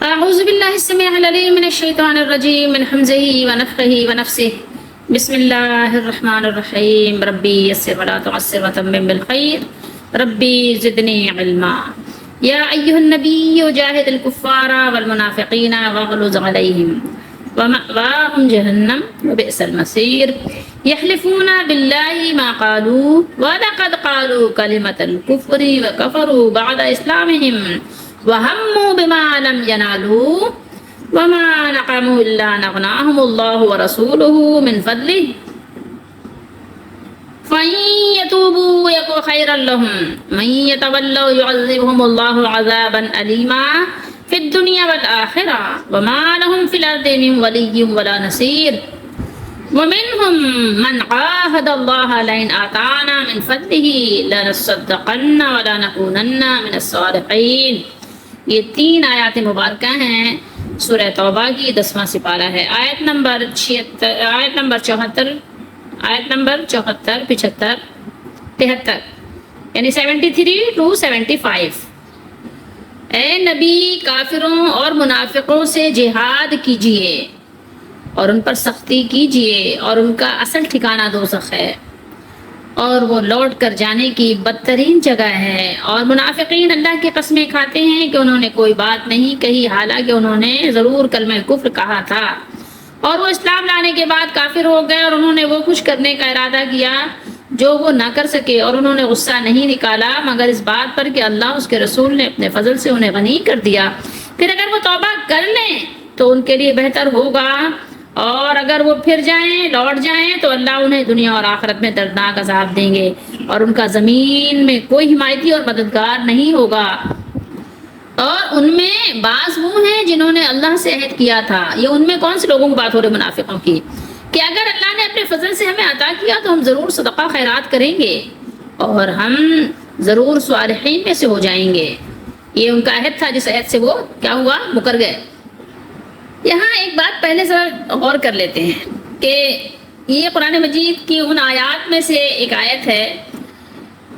أعوذ بالله السميع العليم من الشيطان الرجيم من حمزه ونفخه ونفسه. بسم الله الرحمن الرحيم. ربي يسر ولا تعسر وتمم بالخير. ربي زدني علما. يا أيها النبي جاهد الكفار والمنافقين واغلظ عليهم ومأواهم جهنم وبئس المصير. يحلفون بالله ما قالوا ولقد قالوا كلمة الكفر وكفروا بعد إسلامهم وهموا بما لم ينالوا وما نقموا إلا أن أغناهم الله ورسوله من فضله فإن يتوبوا يك خيرا لهم من يتولوا يعذبهم الله عذابا أليما في الدنيا والآخرة وما لهم في الأرض من ولي ولا نصير. ومنهم من عاهد الله لئن آتانا من فضله لنصدقن ولنكونن من الصالحين. یہ 3 آیات مبارکہ ہیں. سورہ توبہ کی 10واں سپارہ ہے. آیت نمبر 74 75 73 یعنی 73 to 75. اے نبی کافروں اور منافقوں سے جہاد کیجئے اور ان پر سختی کیجئے اور ان کا اصل ٹھکانہ دوزخ ہے اور وہ لوٹ کر جانے کی بدترین جگہ ہے. اور منافقین اللہ کی قسمیں کھاتے ہیں کہ انہوں نے کوئی بات نہیں کہی حالانکہ انہوں نے ضرور کلمہ کفر کہا تھا اور وہ اسلام لانے کے بعد کافر ہو گئے اور انہوں نے وہ کچھ کرنے کا ارادہ کیا جو وہ نہ کر سکے اور انہوں نے غصہ نہیں نکالا مگر اس بات پر کہ اللہ اس کے رسول نے اپنے فضل سے انہیں غنی کر دیا. پھر اگر وہ توبہ کر لیں تو ان کے لیے بہتر ہوگا اور اگر وہ پھر جائیں لوٹ جائیں تو اللہ انہیں دنیا اور آخرت میں دردناک عذاب دیں گے اور ان کا زمین میں کوئی حمایتی اور مددگار نہیں ہوگا. اور ان میں بعض وہ ہیں جنہوں نے اللہ سے عہد کیا تھا. یہ ان میں کون سے لوگوں کی بات ہو رہی منافقوں کی کہ اگر اللہ نے اپنے فضل سے ہمیں عطا کیا تو ہم ضرور صدقہ خیرات کریں گے اور ہم ضرور صالحین میں سے ہو جائیں گے. یہ ان کا عہد تھا جس عہد سے وہ کیا ہوا مکر گئے. یہاں ایک بات پہلے سے غور کر لیتے ہیں کہ یہ قرآن مجید کی ان آیات میں سے ایک آیت ہے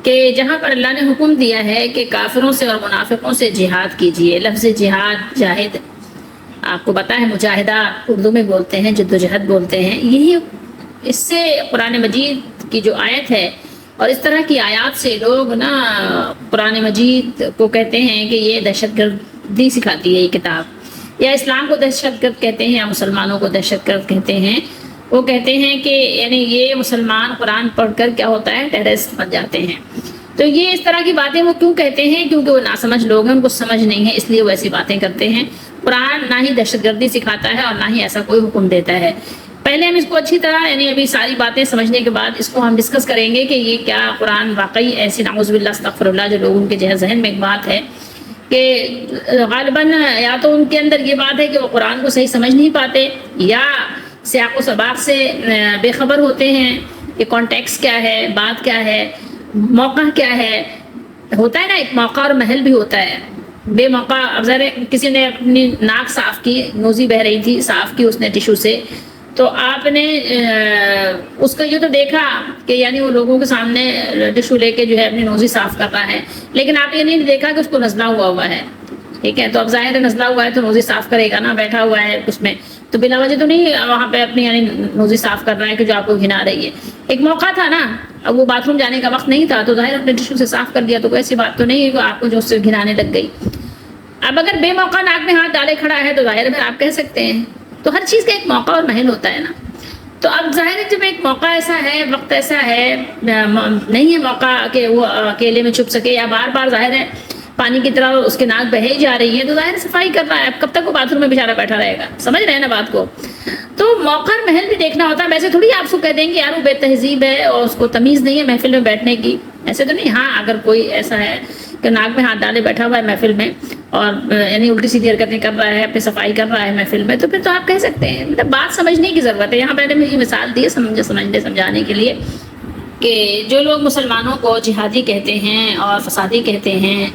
کہ جہاں پر اللہ نے حکم دیا ہے کہ کافروں سے اور منافقوں سے جہاد کیجیے. لفظ جہاد جاہد آپ کو پتہ ہے مجاہدہ اردو میں بولتے ہیں جدوجہد بولتے ہیں. یہی اس سے قرآن مجید کی جو آیت ہے اور اس طرح کی آیات سے لوگ قرآن مجید کو کہتے ہیں کہ یہ دہشت گردی سکھاتی ہے یہ کتاب یا اسلام کو دہشت گرد کہتے ہیں یا مسلمانوں کو دہشت گرد کہتے ہیں. وہ کہتے ہیں کہ یعنی یہ مسلمان قرآن پڑھ کر کیا ہوتا ہے ٹیررسٹ بن جاتے ہیں. تو یہ اس طرح کی باتیں وہ کیوں کہتے ہیں کیونکہ وہ ناسمجھ لوگ ہیں ان کو سمجھ نہیں ہے اس لیے وہ ایسی باتیں کرتے ہیں. قرآن نہ ہی دہشت گردی سکھاتا ہے اور نہ ہی ایسا کوئی حکم دیتا ہے. پہلے ہم اس کو اچھی طرح یعنی ابھی ساری باتیں سمجھنے کے بعد اس کو ہم ڈسکس کریں گے کہ یہ کیا قرآن واقعی ایسی نعوذ باللہ استغفر اللہ جو لوگوں کے ذہن میں ایک بات ہے کہ غالباً یا تو ان کے اندر یہ بات ہے کہ وہ قرآن کو صحیح سمجھ نہیں پاتے یا سیاق و سباق سے بے خبر ہوتے ہیں کہ کانٹیکس کیا ہے بات کیا ہے موقع کیا ہے. ہوتا ہے نا ایک موقع اور محل بھی ہوتا ہے. بے موقع اب ذرا کسی نے اپنی ناک صاف کی نوزی بہہ رہی تھی صاف کی اس نے ٹیشو سے تو آپ نے اس کو یہ تو دیکھا کہ یعنی وہ لوگوں کے سامنے ٹیشو لے کے جو ہے اپنی نوزی صاف کر رہا ہے لیکن آپ یہ نہیں دیکھا کہ اس کو نزلہ ہوا ہے. ٹھیک ہے تو اب ظاہر نزلہ ہوا ہے تو نوزی صاف کرے گا نا بیٹھا ہوا ہے اس میں تو بلا وجہ تو نہیں وہاں پہ اپنی یعنی نوزی صاف کر رہا ہے کہ جو آپ کو گھنا رہی ہے. ایک موقع تھا نا اب وہ باتھ روم جانے کا وقت نہیں تھا تو ظاہر اپنے ٹیشو سے صاف کر دیا تو کوئی ایسی بات تو نہیں ہے آپ کو جو اس سے گھنانے لگ گئی. اب اگر بے موقع ناک میں ہاتھ ڈالے کھڑا ہے تو ظاہر ہے آپ کہہ سکتے ہیں. تو ہر چیز کا ایک موقع اور محل ہوتا ہے نا. تو اب ظاہر ہے جب ایک موقع ایسا ہے وقت ایسا ہے نہیں ہے موقع کہ وہ اکیلے میں چھپ سکے یا بار بار ظاہر ہے پانی کی طرح اس کی ناک بہے جا رہی ہے تو ظاہر صفائی کر رہا ہے. اب کب تک وہ باتھ روم میں بیچارہ بیٹھا رہے گا سمجھ رہے ہیں نا بات کو. تو موقع اور محل بھی دیکھنا ہوتا ہے. ویسے تھوڑی آپ کو کہہ دیں گے یار وہ بے تہذیب ہے اور اس کو تمیز نہیں ہے محفل میں بیٹھنے کی ایسے تو نہیں. ہاں اگر کوئی ایسا ہے کہ ناک میں ہاتھ ڈالے بیٹھا ہوا ہے محفل میں اور یعنی الٹی سیدھی حرکتیں کر رہا ہے اپنی صفائی کر رہا ہے محفل میں تو پھر تو آپ کہہ سکتے ہیں. مطلب بات سمجھنے کی ضرورت ہے. یہاں پہلے میں یہ مثال دی سمجھانے کے لیے کہ جو لوگ مسلمانوں کو جہادی کہتے ہیں اور فسادی کہتے ہیں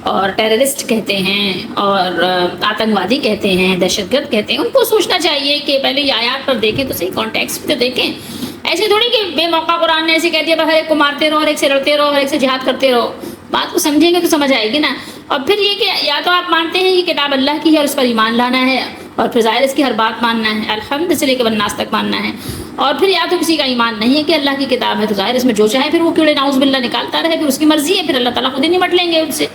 اور ٹیررسٹ کہتے ہیں اور آتنکوادی کہتے ہیں دہشت گرد کہتے ہیں ان کو سوچنا چاہیے کہ پہلے یہ آیات پر دیکھیں تو صحیح کانٹیکس بھی تو دیکھیں. ایسے تھوڑی کہ بے موقع قرآن نے ایسے کہہ دیا ہر ایک کو مارتے رہو ہر ایک سے لڑتے رہو ہر ایک سے جہاد کرتے رہو. بات کو سمجھیں گے تو سمجھ آئے گی نا. اور پھر یہ کہ یا تو آپ مانتے ہیں یہ کتاب اللہ کی ہے اور اس پر ایمان لانا ہے، اور پھر ظاہر اس کی ہر بات ماننا ہے، الحمد سے لے کے والناس تک ماننا ہے، اور پھر یا تو کسی کا ایمان نہیں ہے کہ اللہ کی کتاب ہے تو ظاہر اس میں جو چاہے پھر وہ کیڑے نعوذ باللہ نکالتا رہے، پھر اس کی مرضی ہے، پھر اللہ تعالیٰ خود ہی نمٹ لیں گے ان سے۔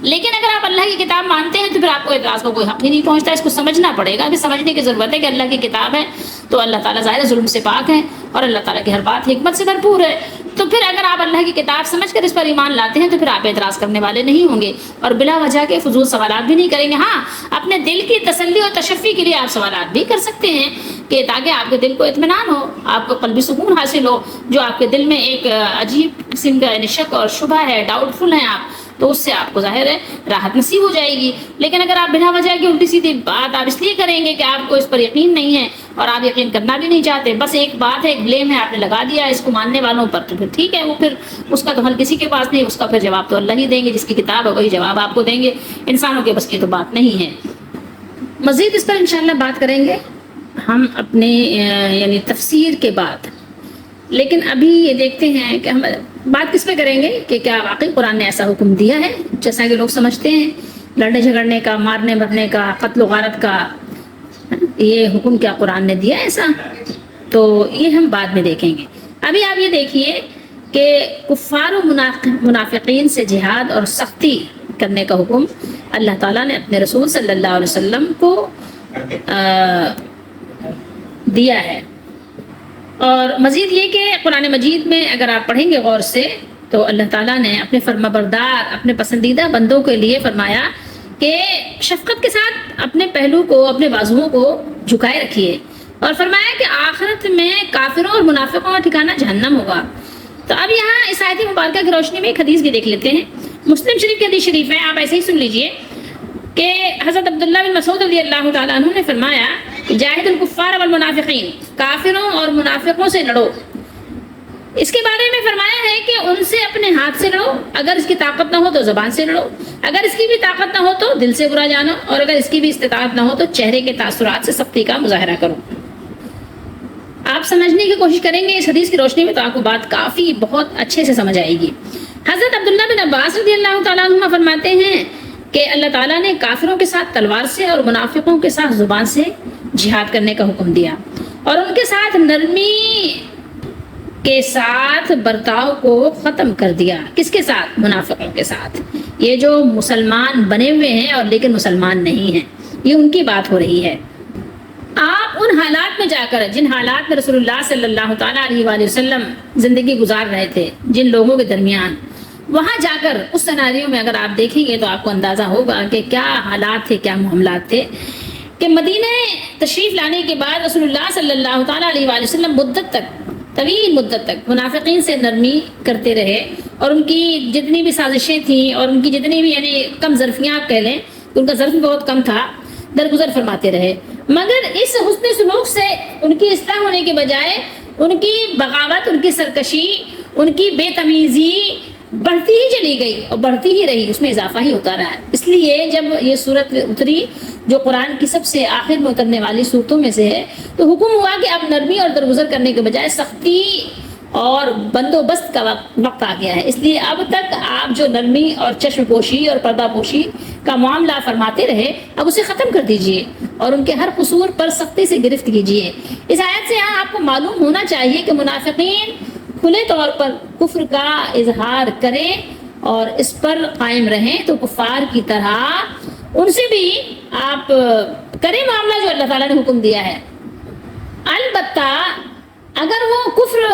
لیکن اگر آپ اللہ کی کتاب مانتے ہیں تو پھر آپ کو اعتراض کا کوئی حق ہی نہیں پہنچتا، اس کو سمجھنا پڑے گا، پھر سمجھنے کی ضرورت ہے کہ اللہ کی کتاب ہے تو اللہ تعالیٰ ظاہر ظلم سے پاک ہے اور اللہ تعالیٰ کی ہر بات حکمت سے بھرپور ہے۔ تو پھر اگر آپ اللہ کی کتاب سمجھ کر اس پر ایمان لاتے ہیں تو پھر آپ اعتراض کرنے والے نہیں ہوں گے اور بلا وجہ کے فضول سوالات بھی نہیں کریں گے۔ ہاں، اپنے دل کی تسلی اور تشفی کے لیے آپ سوالات بھی کر سکتے ہیں کہ تاکہ آپ کے دل کو اطمینان ہو، آپ کو قلبی سکون حاصل ہو، جو آپ کے دل میں ایک عجیب قسم کا شک اور شبہ ہے، ڈاؤٹ فل ہیں آپ، تو اس سے آپ کو ظاہر ہے راحت نصیب ہو جائے گی۔ لیکن اگر آپ بنا وجہ کی الٹی سیدھی بات آپ اس لیے کریں گے کہ آپ کو اس پر یقین نہیں ہے اور آپ یقین کرنا بھی نہیں چاہتے، بس ایک بات ہے، ایک بلیم ہے، آپ نے لگا دیا اس کو ماننے والوں پر، تو پھر ٹھیک ہے، وہ پھر اس کا تو حل کسی کے پاس نہیں، اس کا پھر جواب تو اللہ ہی دیں گے، جس کی کتاب ہے وہی جواب آپ کو دیں گے، انسانوں کے بس کی تو بات نہیں ہے۔ مزید اس پر انشاءاللہ بات کریں گے ہم اپنے یعنی تفسیر کے بعد، لیکن ابھی یہ دیکھتے ہیں کہ ہم بات کس پہ کریں گے کہ کیا واقعی قرآن نے ایسا حکم دیا ہے جیسا کہ لوگ سمجھتے ہیں، لڑنے جھگڑنے کا، مارنے مرنے کا، قتل و غارت کا، یہ حکم کیا قرآن نے دیا ایسا؟ تو یہ ہم بعد میں دیکھیں گے۔ ابھی آپ یہ دیکھیے کہ کفار و منافقین سے جہاد اور سختی کرنے کا حکم اللہ تعالیٰ نے اپنے رسول صلی اللہ علیہ وسلم کو دیا ہے۔ اور مزید یہ کہ قرآن مجید میں اگر آپ پڑھیں گے غور سے تو اللہ تعالیٰ نے اپنے فرمانبردار، اپنے پسندیدہ بندوں کے لیے فرمایا کہ شفقت کے ساتھ اپنے پہلو کو، اپنے بازوؤں کو جھکائے رکھیے، اور فرمایا کہ آخرت میں کافروں اور منافقوں کا ٹھکانہ جہنم ہوگا۔ تو اب یہاں اس آیت مبارکہ کی روشنی میں ایک حدیث بھی دیکھ لیتے ہیں، مسلم شریف کی حدیث شریف ہے، آپ ایسے ہی سن لیجئے کہ حضرت عبداللہ بن مسعود رضی اللہ تعالیٰ عنہ نے فرمایا جاہد الکفار والمنافقین، کافروں اور منافقوں سے لڑو۔ اس کے بارے میں فرمایا ہے کہ ان سے اپنے ہاتھ سے لڑو، اگر اس کی طاقت نہ ہو تو زبان سے لڑو، اگر اس کی بھی طاقت نہ ہو تو دل سے برا جانو، اور اگر اس کی بھی استطاعت نہ ہو تو چہرے کے تاثرات سے سختی کا مظاہرہ کرو۔ آپ سمجھنے کی کوشش کریں گے اس حدیث کی روشنی میں تو آپ کو بات کافی بہت اچھے سے سمجھ آئے گی۔ حضرت عبداللہ بن عباس رضی اللہ تعالیٰ عنہ فرماتے ہیں کہ اللہ تعالیٰ نے کافروں کے ساتھ تلوار سے اور منافقوں کے ساتھ زبان سے جہاد کرنے کا حکم دیا، اور ان کے ساتھ نرمی کے ساتھ برتاؤ کو ختم کر دیا۔ کس کے ساتھ؟ منافقوں کے ساتھ، یہ جو مسلمان بنے ہوئے ہیں اور لیکن مسلمان نہیں ہیں، یہ ان کی بات ہو رہی ہے۔ آپ ان حالات میں جا کر، جن حالات میں رسول اللہ صلی اللہ تعالیٰ علیہ وآلہ وسلم زندگی گزار رہے تھے، جن لوگوں کے درمیان، وہاں جا کر اس سیناریو میں اگر آپ دیکھیں گے تو آپ کو اندازہ ہوگا کہ کیا حالات تھے، کیا معاملات تھے، کہ مدینہ تشریف لانے کے بعد رسول اللہ صلی اللہ تعالیٰ علیہ وآلہ وسلم مدت تک، طویل مدت تک منافقین سے نرمی کرتے رہے، اور ان کی جتنی بھی سازشیں تھیں اور ان کی جتنی بھی یعنی کم ظرفیاں آپ کہہ لیں، ان کا ظرف بہت کم تھا، درگزر فرماتے رہے، مگر اس حسن سلوک سے ان کی اصلاح ہونے کے بجائے ان کی بغاوت، ان کی سرکشی، ان کی بے تمیزی بڑھتی ہی چلی گئی اور بڑھتی ہی رہی، اس میں اضافہ ہی ہوتا رہا۔ اس لیے جب یہ صورت اتری جو قرآن کی سب سے آخر میں اترنے والی صورتوں میں سے ہے، تو حکم ہوا کہ اب نرمی اور درگزر کرنے کے بجائے سختی اور بندوبست کا وقت آ گیا ہے۔ اس لیے اب تک آپ جو نرمی اور چشم پوشی اور پردہ پوشی کا معاملہ فرماتے رہے، اب اسے ختم کر دیجئے اور ان کے ہر قصور پر سختی سے گرفت کیجئے۔ اس آیت سے یہاں آپ کو معلوم ہونا چاہیے کہ منافقین کھلے طور پر کفر کا اظہار کریں اور اس پر قائم رہیں تو کفار کی طرح ان سے بھی آپ کریں معاملہ جو اللہ تعالیٰ نے حکم دیا ہے۔ البتہ اگر وہ کفر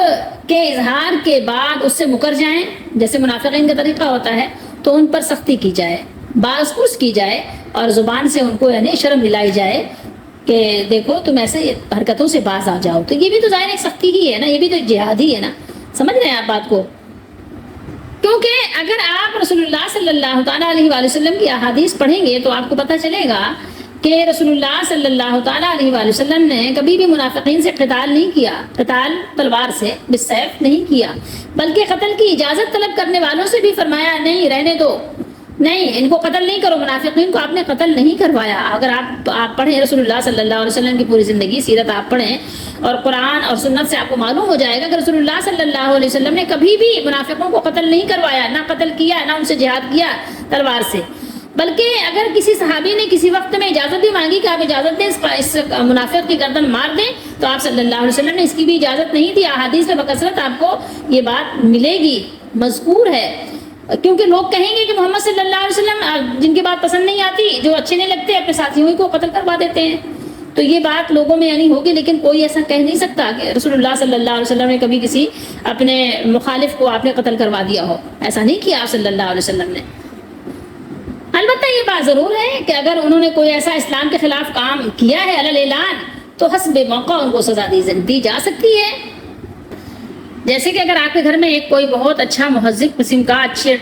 کے اظہار کے بعد اس سے مکر جائیں، جیسے منافقین کا طریقہ ہوتا ہے، تو ان پر سختی کی جائے، باز پرس کی جائے اور زبان سے ان کو یعنی شرم دلائی جائے کہ دیکھو تم ایسے حرکتوں سے باز آ جاؤ، تو یہ بھی تو ظاہر ایک سختی ہی ہے نا، یہ بھی تو جہاد ہی ہے نا۔ سمجھ رہے ہیں آپ بات کو؟ کیونکہ اگر آپ رسول اللہ صلی اللہ تعالیٰ علیہ وآلہ وسلم کی احادیث پڑھیں گے تو آپ کو پتہ چلے گا کہ رسول اللہ صلی اللہ تعالیٰ علیہ وآلہ وسلم نے کبھی بھی منافقین سے قتال نہیں کیا، قتال تلوار سے بالسیف نہیں کیا، بلکہ قتل کی اجازت طلب کرنے والوں سے بھی فرمایا نہیں رہنے دو، نہیں ان کو قتل نہیں کرو، منافقین کو آپ نے قتل نہیں کروایا۔ اگر آپ پڑھیں رسول اللہ صلی اللہ علیہ وسلم کی پوری زندگی سیرت آپ پڑھیں اور قرآن اور سنت سے آپ کو معلوم ہو جائے گا کہ رسول اللہ صلی اللہ علیہ وسلم نے کبھی بھی منافقوں کو قتل نہیں کروایا، نہ قتل کیا، نہ ان سے جہاد کیا تلوار سے، بلکہ اگر کسی صحابی نے کسی وقت میں اجازت بھی مانگی کہ آپ اجازت دیں اس منافق کی گردن مار دیں، تو آپ صلی اللہ علیہ وسلم نے اس کی بھی اجازت نہیں دی۔ احادیث میں بکثرت آپ کو یہ بات ملے گی، مذکور ہے، کیونکہ لوگ کہیں گے کہ محمد صلی اللہ علیہ وسلم جن کی بات پسند نہیں آتی، جو اچھے نہیں لگتے، اپنے ساتھیوں کو قتل کروا دیتے ہیں، تو یہ بات لوگوں میں یعنی ہوگی، لیکن کوئی ایسا کہہ نہیں سکتا کہ رسول اللہ صلی اللہ علیہ وسلم نے کبھی کسی اپنے مخالف کو آپ نے قتل کروا دیا ہو، ایسا نہیں کیا آپ صلی اللہ علیہ وسلم نے۔ البتہ یہ بات ضرور ہے کہ اگر انہوں نے کوئی ایسا اسلام کے خلاف کام کیا ہے علی الاعلان، تو حسب موقع ان کو سزا دی جا سکتی ہے۔ جیسے کہ اگر آپ کے گھر میں ایک کوئی بہت اچھا مہذب قسم کا اچھے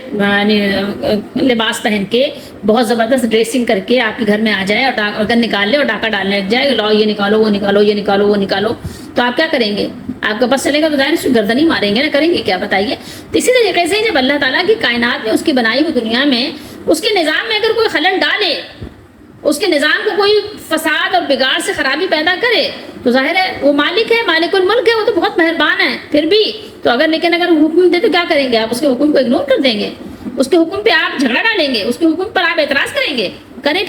لباس پہن کے بہت زبردست ڈریسنگ کر کے آپ کے گھر میں آ جائے اور اگر نکال لے اور ڈاکہ ڈالنے لگ جائے، لاؤ یہ نکالو وہ نکالو یہ نکالو وہ نکالو، تو آپ کیا کریں گے؟ آپ کے پاس چلے گا تو ظاہر ہے گردن ہی ماریں گے نا، کریں گے کیا بتائیے؟ تو اسی طریقے سے جب اللہ تعالیٰ کی کائنات میں، اس کی بنائی ہوئی دنیا میں، اس کے نظام میں اگر کوئی خلل ڈالے، اس کے نظام کو کوئی فساد اور بگاڑ سے خرابی پیدا کرے، تو ظاہر ہے وہ مالک ہے، مالک الملک ہے، وہ تو بہت مہربان ہے پھر بھی تو لیکن اگر حکم دے تو کیا کریں گے آپ؟ اس کے حکم کو اگنور کر دیں گے، اس کے حکم پہ آپ جھگڑا ڈالیں گے، اس کے حکم پر آپ اعتراض کریں گے، کریں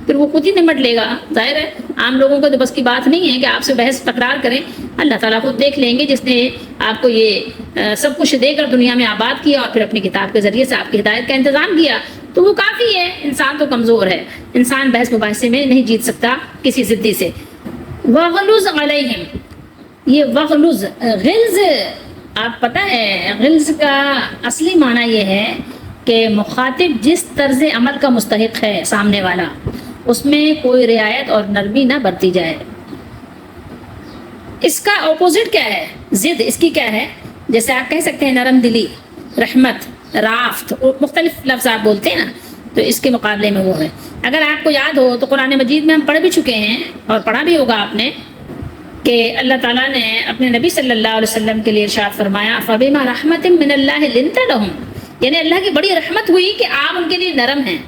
پھر وہ خود ہی نمٹ لے گا۔ ظاہر ہے عام لوگوں کو تو بس کی بات نہیں ہے کہ آپ سے بحث تکرار کریں، اللہ تعالیٰ خود دیکھ لیں گے، جس نے آپ کو یہ سب کچھ دے کر دنیا میں آباد کیا اور پھر اپنی کتاب کے ذریعے سے آپ کی ہدایت کا انتظام کیا، تو وہ کافی ہے۔ انسان تو کمزور ہے، انسان بحث مباحثے میں نہیں جیت سکتا کسی ضدی سے۔ وغلظ علیہم، یہ وغلظ، غلظ آپ پتہ ہے غلظ کا اصلی معنی یہ ہے کہ مخاطب جس طرز عمل کا مستحق ہے سامنے والا، اس میں کوئی رعایت اور نرمی نہ برتی جائے۔ اس کا اپوزٹ کیا ہے؟ ضد اس کی کیا ہے؟ جیسے آپ کہہ سکتے ہیں نرم دلی، رحمت، رافت، مختلف لفظ آپ بولتے ہیں نا، تو اس کے مقابلے میں وہ ہے۔ اگر آپ کو یاد ہو تو قرآن مجید میں ہم پڑھ بھی چکے ہیں اور پڑھا بھی ہوگا آپ نے کہ اللہ تعالیٰ نے اپنے نبی صلی اللہ علیہ وسلم کے لیے ارشاد فرمایا فَبِمَا رَحْمَةٍ مِّنَ اللَّهِ لِنْتَ لَهُمْ، یعنی اللہ کی بڑی رحمت ہوئی کہ آپ ان کے لیے نرم ہیں،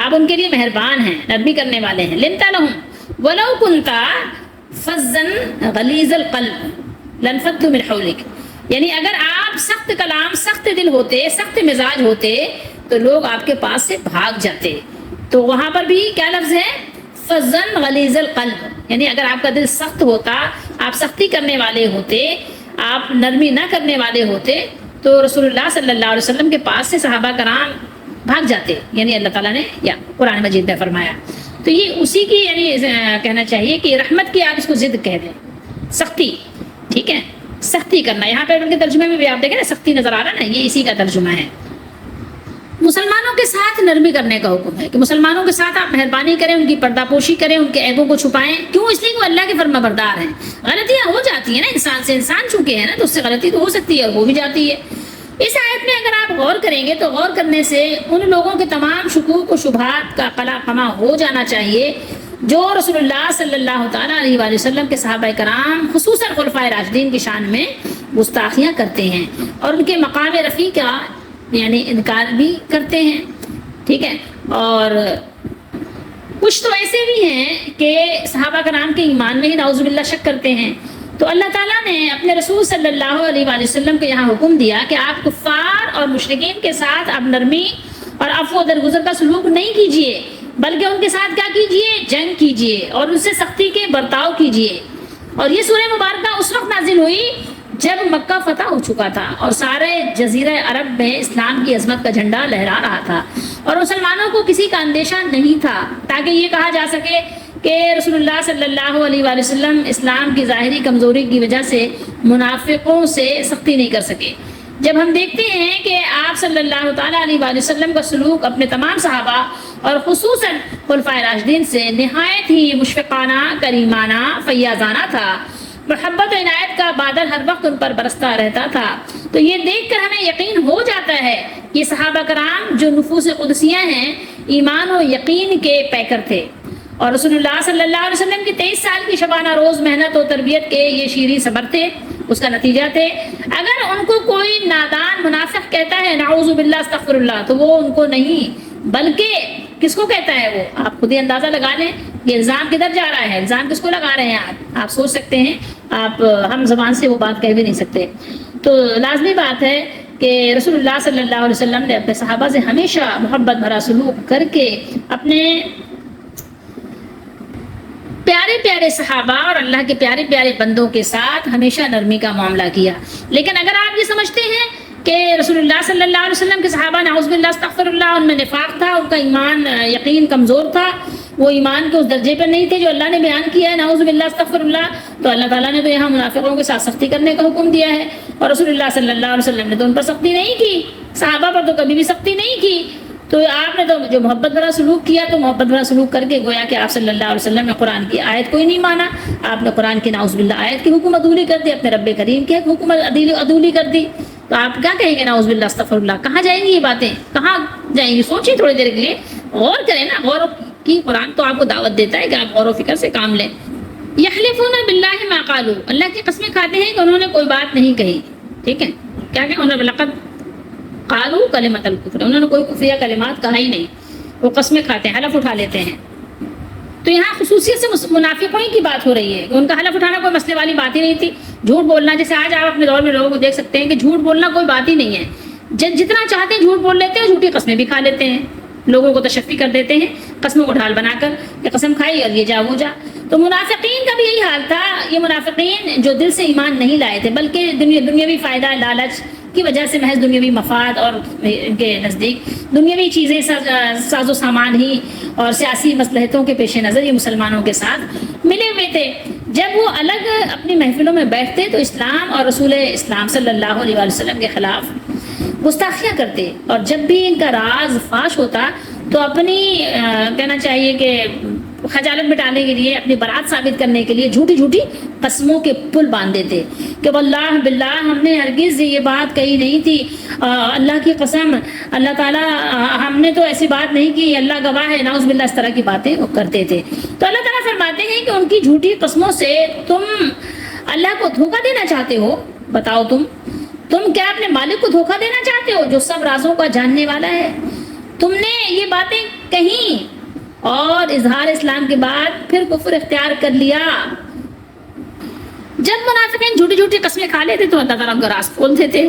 آپ ان کے لیے مہربان ہیں، نرمی کرنے والے ہیں۔ لِنْتَ لَهُمْ وَلَوْ كُنْتَ فَظًّا غَلِيظَ الْقَلْبِ لَانفَضُّوا مِنْ حَوْلِكَ، یعنی اگر آپ سخت کلام، سخت دل ہوتے، سخت مزاج ہوتے تو لوگ آپ کے پاس سے بھاگ جاتے۔ تو وہاں پر بھی کیا لفظ ہے؟ فَظًّا غَلِيظَ الْقَلْبِ، یعنی اگر آپ کا دل سخت ہوتا، آپ سختی کرنے والے ہوتے، آپ نرمی نہ کرنے والے ہوتے، تو رسول اللہ صلی اللہ علیہ وسلم کے پاس سے صحابہ کرام بھاگ جاتے، یعنی اللہ تعالیٰ نے یا قرآن مجید میں فرمایا۔ تو یہ اسی کی یعنی کہنا چاہیے کہ رحمت کی آپ اس کو ضد کہہ دیں، سختی، ٹھیک ہے، سختی کرنا۔ یہاں پہ ان کے ترجمے میں بھی آپ دیکھیں نا سختی نظر آ رہا ہے نا، یہ اسی کا ترجمہ ہے۔ مسلمانوں کے ساتھ نرمی کرنے کا حکم ہے کہ مسلمانوں کے ساتھ آپ مہربانی کریں، ان کی پردہ پوشی کریں، ان کے عیبوں کو چھپائیں۔ کیوں؟ اس لیے کہ وہ اللہ کے فرما بردار ہیں۔ غلطیاں ہو جاتی ہیں نا انسان سے، انسان چونکہ ہے نا تو اس سے غلطی تو ہو سکتی ہے اور ہو بھی جاتی ہے۔ اس آیت میں اگر آپ غور کریں گے تو غور کرنے سے ان لوگوں کے تمام شکوک و شبہات کا قلع قمع ہو جانا چاہیے جو رسول اللہ صلی اللہ تعالیٰ علیہ وآلہ وسلم کے صحابہ کرام خصوصاً خلفائے راشدین کی شان میں گستاخیاں کرتے ہیں اور ان کے مقام رفیع کا یعنی انکار بھی کرتے ہیں، ٹھیک ہے۔ اور کچھ تو ایسے بھی ہیں کہ صحابہ کرام کے ایمان میں ہی نعوذ باللہ شک کرتے ہیں۔ تو اللہ تعالیٰ نے اپنے رسول صلی اللہ علیہ وآلہ وسلم کو یہاں حکم دیا کہ آپ کفار اور مشرکین کے ساتھ آپ نرمی اور عفو و درگزر کا سلوک نہیں کیجیے، بلکہ ان کے ساتھ کیا کیجیے؟ جنگ کیجیے اور ان سے سختی کے برتاؤ کیجیے۔ اور یہ سورہ مبارکہ اس وقت نازل ہوئی جب مکہ فتح ہو چکا تھا اور سارے جزیرہ عرب میں اسلام کی عظمت کا جھنڈا لہرا رہا تھا اور مسلمانوں کو کسی کا اندیشہ نہیں تھا تاکہ یہ کہا جا سکے کہ رسول اللہ صلی اللہ علیہ وآلہ وسلم اسلام کی ظاہری کمزوری کی وجہ سے منافقوں سے سختی نہیں کر سکے۔ جب ہم دیکھتے ہیں کہ آپ صلی اللہ تعالیٰ علیہ وآلہ وسلم کا سلوک اپنے تمام صحابہ اور خصوصاً خلفائے راشدین سے نہایت ہی مشفقانہ، کریمانہ، فیاضانہ تھا، محبت و عنایت کا بادل ہر وقت ان پر برستا رہتا تھا، تو یہ دیکھ کر ہمیں یقین ہو جاتا ہے کہ صحابہ کرام جو نفوس قدسیہ ہیں ایمان و یقین کے پیکر تھے اور رسول اللہ صلی اللہ علیہ وسلم کی 23 سال کی شبانہ روز محنت و تربیت کے یہ شیریں صبر تھے، اس کا نتیجہ تھے۔ اگر ان کو کوئی نادان منافق کہتا ہے نعوذ باللہ استغفر اللہ، تو وہ ان کو نہیں بلکہ کس کو کہتا ہے؟ وہ آپ خود ہی اندازہ لگا لیں یہ الزام کدھر جا رہا ہے، الزام کس کو لگا رہے ہیں آپ سوچ سکتے ہیں، آپ ہم زبان سے وہ بات کہہ بھی نہیں سکتے۔ تو لازمی بات ہے کہ رسول اللہ صلی اللہ علیہ وسلم نے اپنے صحابہ سے ہمیشہ محبت بھرا سلوک کر کے اپنے پیارے پیارے صحابہ اور اللہ کے پیارے پیارے بندوں کے ساتھ ہمیشہ نرمی کا معاملہ کیا. لیکن اگر آپ یہ سمجھتے ہیں کہ رسول اللہ صلی اللہ علیہ وسلم کے صحابہ نعوذ باللہ استغفر اللہ ان میں نفاق تھا، ان کا ایمان یقین کمزور تھا، وہ ایمان کے اس درجے پر نہیں تھے جو اللہ نے بیان کیا ہے نعوذ باللہ استغفر اللہ، تو اللہ تعالیٰ نے تو یہاں منافقوں کے ساتھ سختی کرنے کا حکم دیا ہے، اور رسول اللہ صلی اللہ علیہ وسلم نے تو ان پر سختی نہیں کی، صحابہ پر تو کبھی بھی سختی نہیں کی. تو آپ نے تو جو محبت بھرا سلوک کیا تو محبت بھرا سلوک کر کے گویا کہ آپ صلی اللہ علیہ وسلم نے قرآن کی آیت کو ہی نہیں مانا، آپ نے قرآن کی نعوذ باللہ آیت کی حکم ادھوری کر دی، اپنے رب کریم کی حکم ادھوری کر دی. تو آپ کیا کہیں گے نعوذ باللہ استغفر اللہ؟ کہاں جائیں گی یہ باتیں؟ کہاں جائیں گی؟ سوچیں تھوڑی دیر کے لیے، غور کریں نا. غور کی قرآن تو آپ کو دعوت دیتا ہے کہ آپ غور و فکر سے کام لیں. یحلفون باللہ ما قالوا، اللہ کی قسمیں کھاتے ہیں کہ انہوں نے کوئی بات نہیں کہی. ٹھیک ہے، کیا کہ انہوں نے لقد قالوا کلمۃ الکفر، انہوں نے کوئی کفریہ کلمات کہا ہی نہیں، وہ قسمیں کھاتے ہیں، حلف اٹھا لیتے ہیں. تو یہاں خصوصیت سے منافقوں کی بات ہو رہی ہے کہ ان کا حلف اٹھانا کوئی مسئلے والی بات ہی نہیں تھی. جھوٹ بولنا، جیسے آج آپ اپنے دور میں لوگوں کو دیکھ سکتے ہیں کہ جھوٹ بولنا کوئی بات ہی نہیں ہے، جتنا چاہتے ہیں جھوٹ بول لیتے ہیں، جھوٹی قسمیں بھی کھا لیتے ہیں، لوگوں کو تشفی کر دیتے ہیں قسموں کو ڈھال بنا کر کہ قسم کھائی اور یہ جا وہ جا. تو منافقین کا بھی یہی حال تھا. یہ منافقین جو دل سے ایمان نہیں لائے تھے بلکہ دنیاوی فائدہ لالچ کی وجہ سے محض دنیاوی مفاد اور ان کے نزدیک دنیاوی چیزیں ساز و سامان ہی اور سیاسی مصلحتوں کے پیش نظر یہ مسلمانوں کے ساتھ ملے ہوئے تھے. جب وہ الگ اپنی محفلوں میں بیٹھتے تو اسلام اور رسول اسلام صلی اللہ علیہ وسلم کے خلاف گستاخیاں کرتے، اور جب بھی ان کا راز فاش ہوتا تو اپنی کہنا چاہیے کہ خجالت مٹانے کے لیے، اپنی برات ثابت کرنے کے لیے جھوٹی جھوٹی قسموں کے پل باندھ دیتے کہ واللہ باللہ ہم نے ہرگز یہ بات کہی نہیں تھی، اللہ کی قسم اللہ تعالیٰ ہم نے تو ایسی بات نہیں کی، اللہ گواہ ہے، نعوذ باللہ اس طرح کی باتیں وہ کرتے تھے. تو اللہ تعالیٰ فرماتے ہیں کہ ان کی جھوٹی قسموں سے تم اللہ کو دھوکہ دینا چاہتے ہو. بتاؤ تم کیا اپنے مالک کو دھوکہ دینا چاہتے ہو جو سب رازوں کا جاننے والا ہے؟ تم نے یہ باتیں کہیں اور اظہار اسلام کے بعد پھر کفر اختیار کر لیا. جب منافقین جھوٹی جھوٹی قسمیں کھا لیتے تو اللہ تعالیٰ ان کا راز کھولتے تھے،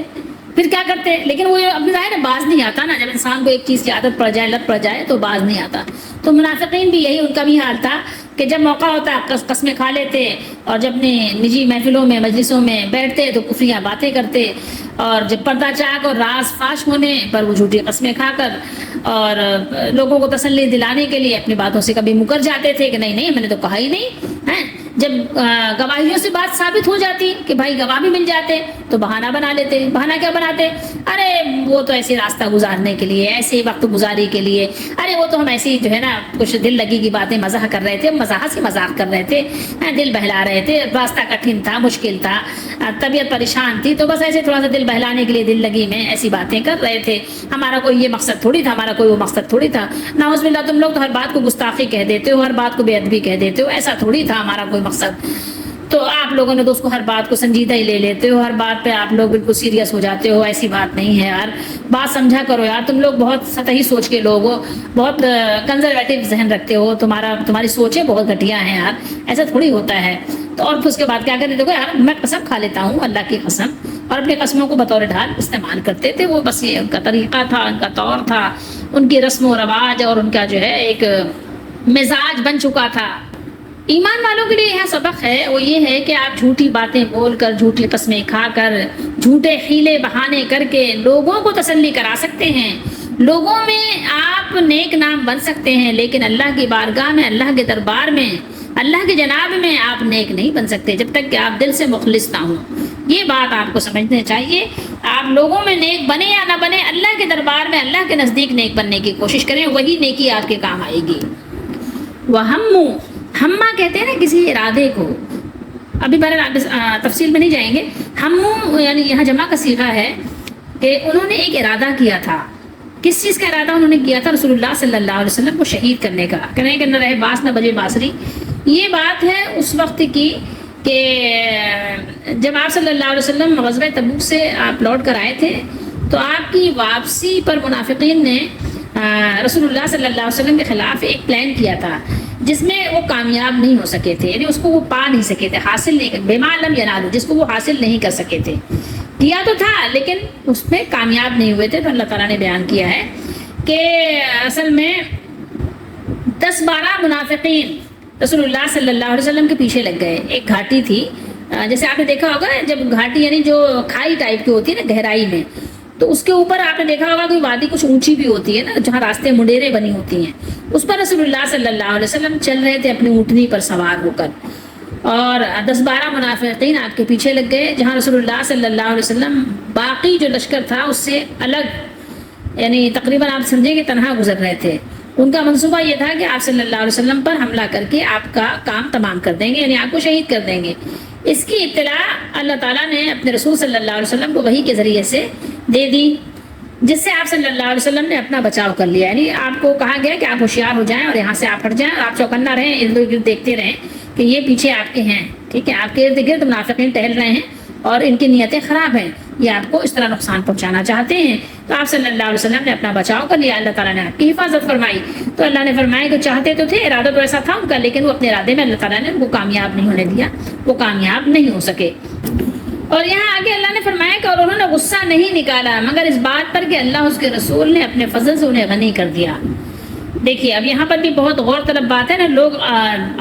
پھر کیا کرتے؟ لیکن وہ اپنے ظاہر باز نہیں آتا نا، جب انسان کو ایک چیز کی عادت پڑ جائے، لت پڑ جائے تو باز نہیں آتا. تو منافقین بھی یہی ان کا بھی حال تھا کہ جب موقع ہوتا قسمیں کھا لیتے، اور جب اپنی نجی محفلوں میں مجلسوں میں بیٹھتے تو کفریاں باتیں کرتے، اور جب پردہ چاک اور راز فاش ہونے پر وہ جھوٹی قسمیں کھا کر اور لوگوں کو تسلی دلانے کے لیے اپنی باتوں سے کبھی مکر جاتے تھے کہ نہیں میں نے تو کہا ہی نہیں ہے. جب گواہیوں سے بات ثابت ہو جاتی کہ بھائی گواہ بھی مل جاتے تو بہانہ بنا لیتے. بہانہ کیا بناتے؟ ارے وہ تو ایسے راستہ گزارنے کے لیے، ایسے وقت گزاری کے لیے، ارے وہ تو ہم ایسی جو ہے نا کچھ دل لگی کی باتیں مزاح کر رہے تھے، مزاح سے مذاق کر رہے تھے، دل بہلا رہے تھے، راستہ کٹھن تھا، مشکل تھا، طبیعت پریشان تھی، تو بس ایسے تھوڑا سا دل بہلانے کے لیے دل لگی میں ایسی باتیں کر رہے تھے. ہمارا کوئی یہ مقصد تھوڑی تھا، ہمارا کوئی وہ مقصد تھوڑی تھا. نعوذ باللہ تم لوگ تو ہر بات کو گستاخی کہہ دیتے ہو، ہر بات کو بے ادبی کہہ دیتے ہو، ایسا تھوڑی تھا ہمارا کوئی مقصد. تو آپ لوگوں نے تو اس کو ہر بات کو سنجیدہ ہی لے لیتے ہو، ہر بات پہ آپ لوگ بالکل سیریس ہو جاتے ہو. ایسی بات نہیں ہے یار، بات سمجھا کرو یار. تم لوگ بہت سطحی سوچ کے لوگ ہو، بہت کنزرویٹو ذہن رکھتے ہو، تمہاری سوچیں بہت گھٹیا ہیں یار، ایسا تھوڑی ہوتا ہے. تو اور پھر اس کے بعد کیا کرتے تھے؟ یار میں قسم کھا لیتا ہوں اللہ کی قسم، اور اپنی قسموں کو بطور ڈھال استعمال کرتے تھے. وہ بس یہ ان کا طریقہ تھا، ان کا طور تھا، ان کی رسم و رواج اور ان کا جو ہے ایک مزاج بن چکا تھا. ایمان والوں کے لیے یہاں سبق ہے، وہ یہ ہے کہ آپ جھوٹی باتیں بول کر، جھوٹی قسمیں کھا کر، جھوٹے حیلے بہانے کر کے لوگوں کو تسلی کرا سکتے ہیں، لوگوں میں آپ نیک نام بن سکتے ہیں، لیکن اللہ کی بارگاہ میں، اللہ کے دربار میں، اللہ کے جناب میں آپ نیک نہیں بن سکتے جب تک کہ آپ دل سے مخلص نہ ہوں. یہ بات آپ کو سمجھنا چاہیے. آپ لوگوں میں نیک بنے یا نہ بنے، اللہ کے دربار میں، اللہ کے نزدیک نیک بننے کی کوشش کریں، وہی نیکی آپ کے کام آئے گی. ہمہ کہتے ہیں نا کسی ارادے کو، ابھی تفصیل میں نہیں جائیں گے. ہمو یعنی یہاں جمع کا صیغہ ہے کہ انہوں نے ایک ارادہ کیا تھا. کس چیز کا ارادہ انہوں نے کیا تھا؟ رسول اللہ صلی اللہ علیہ وسلم کو شہید کرنے کا. کہنے کہ نہ رہے باس نہ بجے باسری. یہ بات ہے اس وقت کی کہ جب آپ صلی اللہ علیہ وسلم غزوہ تبوک سے آپ لوٹ کر آئے تھے تو آپ کی واپسی پر منافقین نے رسول اللہ صلی اللہ علیہ وسلم کے خلاف ایک پلان کیا تھا جس میں وہ کامیاب نہیں ہو سکے تھے، یعنی اس کو وہ پا نہیں سکے تھے، حاصل نہیں، بما لم ینالو، جس کو وہ حاصل نہیں کر سکے تھے. کیا تو تھا لیکن اس میں کامیاب نہیں ہوئے تھے. تو اللہ تعالیٰ نے بیان کیا ہے کہ اصل میں 10-12 منافقین رسول اللہ صلی اللہ علیہ وسلم کے پیچھے لگ گئے. ایک گھاٹی تھی، جیسے آپ نے دیکھا ہوگا جب گھاٹی یعنی جو کھائی ٹائپ کی ہوتی ہے نا گہرائی میں، تو اس کے اوپر آپ نے دیکھا ہوگا کہ وادی کچھ اونچی بھی ہوتی ہے نا، جہاں راستے منڈیریں بنی ہوتی ہیں. اس پر رسول اللہ صلی اللہ علیہ وسلم چل رہے تھے اپنی اونٹنی پر سوار ہو کر، اور 10-12 منافقین آپ کے پیچھے لگ گئے، جہاں رسول اللہ صلی اللہ علیہ وسلم باقی جو لشکر تھا اس سے الگ، یعنی تقریباً آپ سمجھیں کہ تنہا گزر رہے تھے. ان کا منصوبہ یہ تھا کہ آپ صلی اللہ علیہ وسلم پر حملہ کر کے آپ کا کام تمام کر دیں گے، یعنی آپ کو شہید کر دیں گے. اس کی اطلاع اللہ تعالیٰ نے اپنے رسول صلی اللہ علیہ وسلم کو وحی کے ذریعے سے دے دی، جس سے آپ صلی اللہ علیہ وسلم نے اپنا بچاؤ کر لیا. یعنی آپ کو کہا گیا کہ آپ ہوشیار ہو جائیں اور یہاں سے آپ ہٹ جائیں اور آپ چوکنا رہیں، ارد گرد دیکھتے رہیں کہ یہ پیچھے آپ کے ہیں، ٹھیک ہے، آپ کے ارد گرد منافقین ٹہل رہے ہیں اور ان کی نیتیں خراب ہیں، یہ آپ کو اس طرح نقصان پہنچانا چاہتے ہیں. تو آپ صلی اللہ علیہ وسلم نے اپنا بچاؤ کر لیا، اللہ تعالیٰ نے آپ کی حفاظت فرمائی. تو اللہ نے فرمایا کہ چاہتے تو تھے، ارادہ تو ایسا تھا ان کا، لیکن وہ اپنے ارادے میں اللہ تعالیٰ نے ان کو کامیاب نہیں ہونے دیا، وہ کامیاب نہیں ہو سکے. اور یہاں آگے اللہ نے فرمایا کہ اور انہوں نے غصہ نہیں نکالا مگر اس بات پر کہ اللہ اس کے رسول نے اپنے فضل سے انہیں غنی کر دیا. دیکھیے اب یہاں پر بھی بہت غور طلب بات ہے نا، لوگ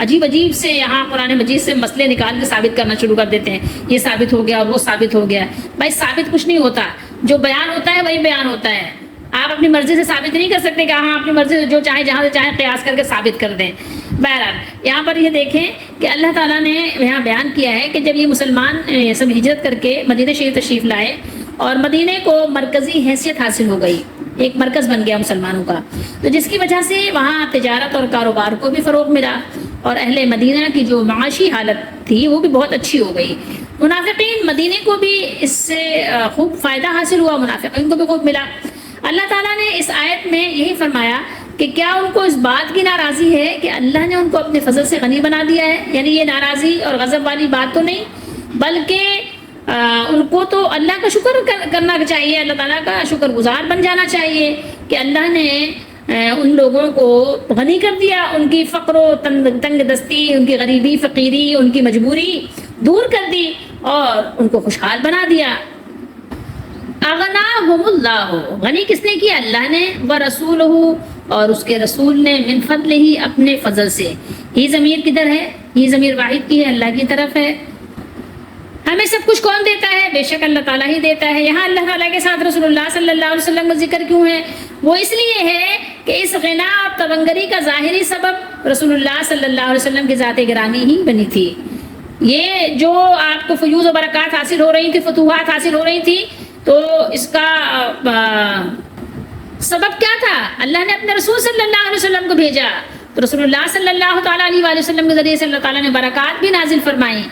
عجیب سے یہاں قرآن مجید سے مسئلے نکال کے ثابت کرنا شروع کر دیتے ہیں، یہ ثابت ہو گیا وہ ثابت ہو گیا. بھائی ثابت کچھ نہیں ہوتا، جو بیان ہوتا ہے وہی بیان ہوتا ہے. آپ اپنی مرضی سے ثابت نہیں کر سکتے کہ ہاں اپنی مرضی سے جو چاہیں جہاں سے چاہیں قیاس کر کے ثابت کر دیں. بہرحال یہاں پر یہ دیکھیں کہ اللہ تعالیٰ نے یہاں بیان کیا ہے کہ جب یہ مسلمان سب ہجرت کر کے مدینہ شریف تشریف لائے اور مدینے کو مرکزی حیثیت حاصل ہو گئی، ایک مرکز بن گیا مسلمانوں کا، تو جس کی وجہ سے وہاں تجارت اور کاروبار کو بھی فروغ ملا اور اہل مدینہ کی جو معاشی حالت تھی وہ بھی بہت اچھی ہو گئی. منافقین مدینے کو بھی اس سے خوب فائدہ حاصل ہوا، منافقین کو بھی خوب ملا. اللہ تعالیٰ نے اس آیت میں یہی فرمایا کہ کیا ان کو اس بات کی ناراضی ہے کہ اللہ نے ان کو اپنے فضل سے غنی بنا دیا ہے. یعنی یہ ناراضی اور غضب والی بات تو نہیں، بلکہ ان کو تو اللہ کا شکر کرنا چاہیے، اللہ تعالیٰ کا شکر گزار بن جانا چاہیے کہ اللہ نے ان لوگوں کو غنی کر دیا، ان کی فقر و تنگ دستی، ان کی غریبی فقیری، ان کی مجبوری دور کر دی اور ان کو خوشحال بنا دیا. اغناہم اللہ، غنی کس نے کیا؟ اللہ نے، ورسولہ، اور اس کے رسول نے، من فضلہ، اپنے فضل سے. یہ ضمیر کدھر ہے؟ یہ ضمیر واحد کی ہے، اللہ کی طرف ہے. ہمیں سب کچھ کون دیتا ہے؟ بے شک اللہ تعالیٰ ہی دیتا ہے. یہاں اللہ تعالیٰ کے ساتھ رسول اللہ صلی اللہ علیہ وسلم کا ذکر کیوں ہے؟ وہ اس لیے ہے کہ اس غنا اور تبنگری کا ظاہری سبب رسول اللہ صلی اللہ علیہ وسلم کی ذات گرامی ہی بنی تھی. یہ جو آپ کو فیوز و برکات حاصل ہو رہی تھی، فتوحات حاصل ہو رہی تھی، تو اس کا سبب کیا تھا؟ اللہ نے اپنے رسول صلی اللہ علیہ وسلم کو بھیجا، تو رسول اللہ صلی اللہ تعالیٰ علیہ وسلم کے ذریعے سے اللہ تعالیٰ نے برکات بھی نازل فرمائی.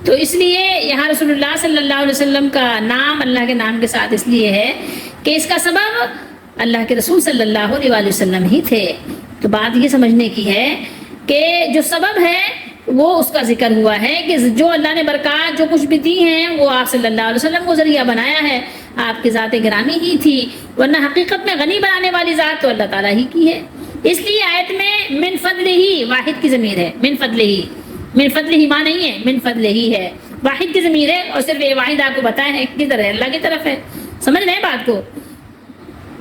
تو اس لیے یہاں رسول اللہ صلی اللہ علیہ وسلم کا نام اللہ کے نام کے ساتھ اس لیے ہے کہ اس کا سبب اللہ کے رسول صلی اللہ علیہ وسلم ہی تھے. تو بات یہ سمجھنے کی ہے کہ جو سبب ہے وہ اس کا ذکر ہوا ہے کہ جو اللہ نے برکات جو کچھ بھی دی ہیں وہ آپ صلی اللہ علیہ وسلم کو ذریعہ بنایا ہے، آپ کی ذات گرامی ہی تھی، ورنہ حقیقت میں غنی بنانے والی ذات تو اللہ تعالیٰ ہی کی ہے. اس لیے آیت میں من فضل ہی واحد کی ضمیر ہے، من فضل ہی، من فضل ہی ماں نہیں ہے، من فضل ہی ہے، واحد کی ضمیر ہے. اور صرف یہ واحد آپ کو بتایا ہے کدھر ہے؟ اللہ کی طرف ہے. سمجھ رہے ہیں بات کو؟